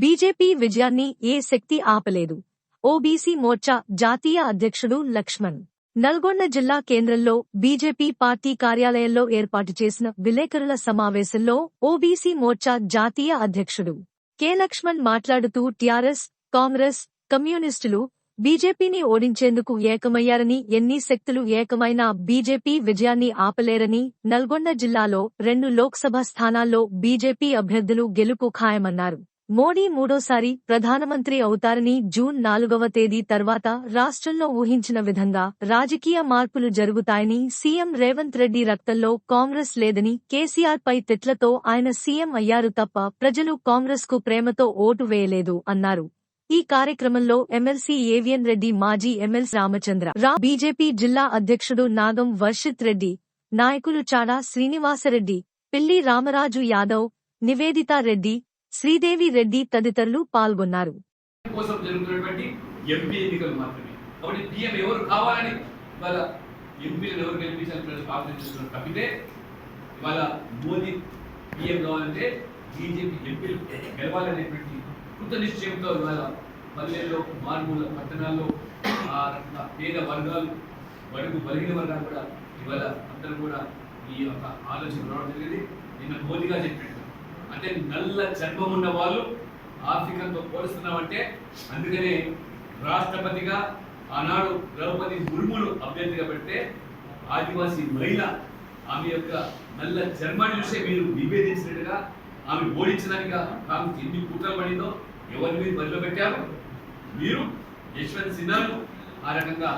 BJP విజయాన్ని ఏ శక్తి ఆపలేదు. OBC Morcha జాతీయ అధ్యక్షుడు లక్ష్మణ్. నల్గొండ జిల్లా కేంద్రంలో బీజేపీ పార్టీ కార్యాలయంలో ఏర్పాటు చేసిన విలేకరుల సమావేశంలో ఓబీసీ మోర్చా జాతీయ అధ్యక్షుడు కె. లక్ష్మణ్ మాట్లాడుతూ టీఆర్ఎస్, కాంగ్రెస్, కమ్యూనిస్టులు బీజేపీని ఓడించేందుకు ఏకమయ్యారని, ఎన్ని శక్తులు ఏకమైనా బీజేపీ విజయాన్ని ఆపలేరని, నల్గొండ జిల్లాలో 2 లోక్సభ స్థానాల్లో బీజేపీ అభ్యర్థులు గెలుపు ఖాయమన్నారు. మోడీ మూడోసారి ప్రధానమంత్రి అవుతారని, జూన్ 4వ తేదీ తర్వాత రాష్ట్రంలో ఊహించిన విధంగా రాజకీయ మార్పులు జరుగుతాయని, సీఎం రేవంత్ రెడ్డి రక్తంలో కాంగ్రెస్ లేదని, కేసీఆర్ పై తిట్లతో ఆయన సీఎం అయ్యారు తప్ప ప్రజలు కాంగ్రెస్ కు ప్రేమతో ఓటు వేయలేదు అన్నారు. ఈ కార్యక్రమంలో ఎమ్మెల్సీ ఏవియన్ రెడ్డి, మాజీ ఎమ్మెల్సీ రామచంద్ర రావు, బీజేపీ జిల్లా అధ్యక్షుడు నాగం వర్షిత్ రెడ్డి, నాయకులు చాడా శ్రీనివాసరెడ్డి, పిల్లి రామరాజు యాదవ్, నివేదితా రెడ్డి, శ్రీదేవి రెడ్డి తదితరులు పాల్గొన్నారు. కృత నిశ్చయంతో ఇవాళ పల్లెల్లో, మారుమూల పట్టణాల్లో పేద వర్గాలు, బడుగు బలిగిన వర్గాలు కూడా ఇవాళ అందరూ కూడా ఈ యొక్క ఆలోచన రావడం జరిగింది. నిన్న మోదీగా చెప్పినట్టు అంటే నల్ల చర్మం ఉన్న వాళ్ళు ఆర్థికంతో పోలుస్తున్నామంటే, అందుకనే రాష్ట్రపతిగా ఆనాడు ద్రౌపది ముర్మును అభ్యర్థిగా పెడితే ఆదివాసీ మహిళ ఆమె యొక్క నల్ల చర్మాన్ని చూసే మీరు విభేదించినట్టుగా ఆమె ఓడించడానికి కాంగ్రెస్ ఎన్ని కుట్రలు పడిందో, ఎవరి మీద బరిలో పెట్టారు. మీరు యశ్వంత్ సిన్హాను ఆ రకంగా,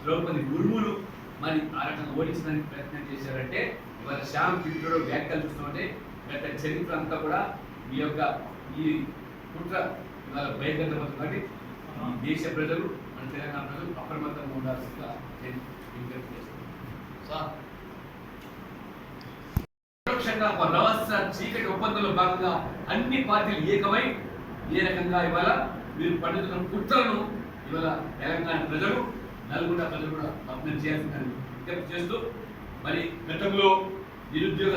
ద్రౌపది ముర్మును మరి ఆ రకంగా ఓడించడానికి ప్రయత్నం చేశారంటే, ఇవాళ శ్యామ్ పిట్రోడ్ వ్యాఖ్యలు చూస్తామంటే గత చరిత్ర అంతా కూడా మీ యొక్క ఈ కుట్ర ఇవాళ బహిర్గతమవుతుంది. కాబట్టి ఈ దేశ ప్రజలు, మన తెలంగాణ ప్రజలు అప్రమత్తంగా ఉండాల్సిందిగా నేను విజ్ఞప్తి చేస్తున్నాను. రహస్య చీకటి ఒప్పందంలో భాగంగా అన్ని పార్టీలు ఏకమై ఏ రకంగా ఇవాళ మీరు పండుతున్న కుట్రలను ఇవాళ తెలంగాణ ప్రజలు, నల్గొండ ప్రజలు కూడా అర్థం చేయాల్సిందని విజ్ఞప్తి చేస్తూ, మరి గతంలో నిరుద్యోగ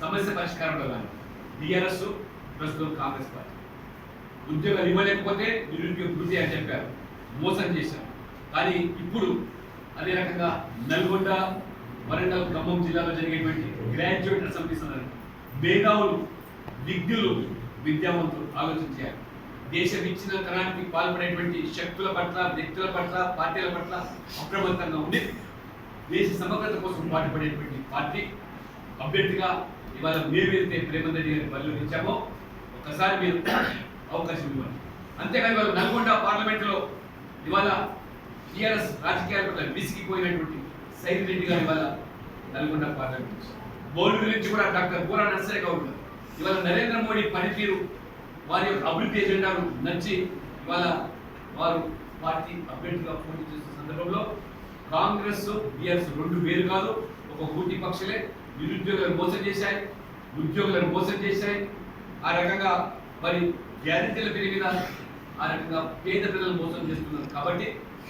సమస్య పరిష్కారంలో కానీ టీఆర్ఎస్, ప్రస్తుతం కాంగ్రెస్ పార్టీ ఉద్యోగాలు ఇవ్వలేకపోతే నిరుద్యోగ వృద్ధి అని చెప్పారు, మోసం చేశారు. కానీ ఇప్పుడు అదే రకంగా నల్గొండ, వరంగల్, ఖమ్మం జిల్లాలో జరిగేటువంటి గ్రాడ్యుయేట్ అసెంబ్లీస్ అన్నారు. మేధావులు, విజ్ఞులు, విద్యావంతులు ఆలోచించారు. దేశ విచ్ఛిన్నతనానికి పాల్పడేటువంటి శక్తుల పట్ల, వ్యక్తుల పట్ల, పార్టీల పట్ల అప్రమత్తంగా ఉండి దేశ సమగ్రత కోసం పాటుపడేటువంటి పార్టీ అభ్యర్థిగా ఇవాళ మేమైతే రేవంత్ రెడ్డి గారిని బరిలో ఇచ్చామో ఒక్కసారి మీరు అవకాశం ఇవ్వండి. అంతేకాని ఇవాళ నల్గొండ పార్లమెంటులో ఇవాళ టీఆర్ఎస్ రాజకీయాల పట్ల విసిగిపోయినటువంటి సైద్ రెడ్డి గారి ఇవాళ నల్గొండ పార్లమెంట్ బోర్డు గురించి కూడా డాక్టర్ బూరా నర్సయ్య గౌడ్ ఇవాళ నరేంద్ర మోడీ పనితీరు, వారి యొక్క అభివృద్ధి ఎజెండాను నచ్చి ఇవాళ వారు పార్టీ అభ్యర్థిగా పోటీ చేస్తున్న సందర్భంలో కాంగ్రెస్, టీఆర్ఎస్ 2 వేరు కాదు, ఒక కూటి పక్షులే. నిరుద్యోగులను మోసం చేశాయి, ఉద్యోగులను మోసం చేశాయి. ఆ రకంగా మరి గ్యారెంటీల పేరు మీద ఆ రకంగా పేద ప్రజలను మోసం చేస్తున్నారు. కాబట్టి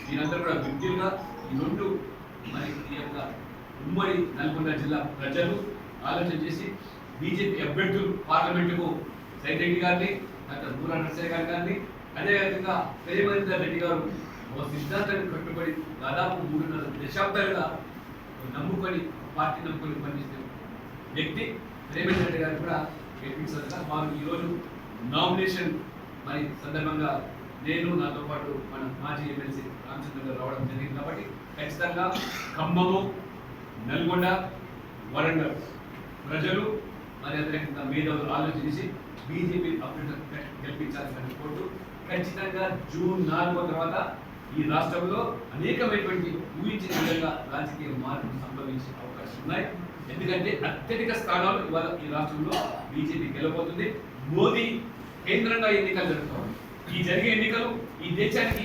మీరందరూ కూడా విద్యులుగా ఈ 2 మరి ఈ యొక్క ఉమ్మడి నల్గొండ జిల్లా ప్రజలు ఆలోచన చేసి బీజేపీ అభ్యర్థులు పార్లమెంటుకు సైద్ రెడ్డి గారిని, డాక్టర్ బూరా నర్సయ్య గారి గారిని, అదేవిధంగా ప్రేమేందర్ రెడ్డి గారు ఒక సిద్ధాంతాన్ని కట్టుబడి దాదాపు 3.5 దశాబ్దాలుగా నమ్ముకొని, పార్టీ నమ్ముకొని పనిచేసే వ్యక్తి ప్రేమేందర్ రెడ్డి గారు కూడా గెలిపించారు. వారు ఈరోజు నామినేషన్ మరి సందర్భంగా నేను, నాతో పాటు మన మాజీ ఎమ్మెల్సీ రామచంద్ర గారు రావడం జరిగింది. కాబట్టి ఖచ్చితంగా ఖమ్మము, నల్గొండ, వరంగల్ ప్రజలు మరి అదేవిధంగా మేధావులు ఆలోచించి బీజేపీ అభ్యర్థులను గెలిపించాల్సిన కోరుతూ, ఖచ్చితంగా జూన్ 4వ తర్వాత ఈ రాష్ట్రంలో అనేకమైనటువంటి ఊహించిన విధంగా రాజకీయ మార్పులు సంభవించే అవకాశం ఉన్నాయి. ఎందుకంటే అత్యధిక స్థానాలు ఇవాళ ఈ రాష్ట్రంలో బీజేపీ గెలవబోతుంది. మోదీ కేంద్రంగా ఎన్నికలు జరుగుతాయి. ఈ జరిగే ఎన్నికలు ఈ దేశానికి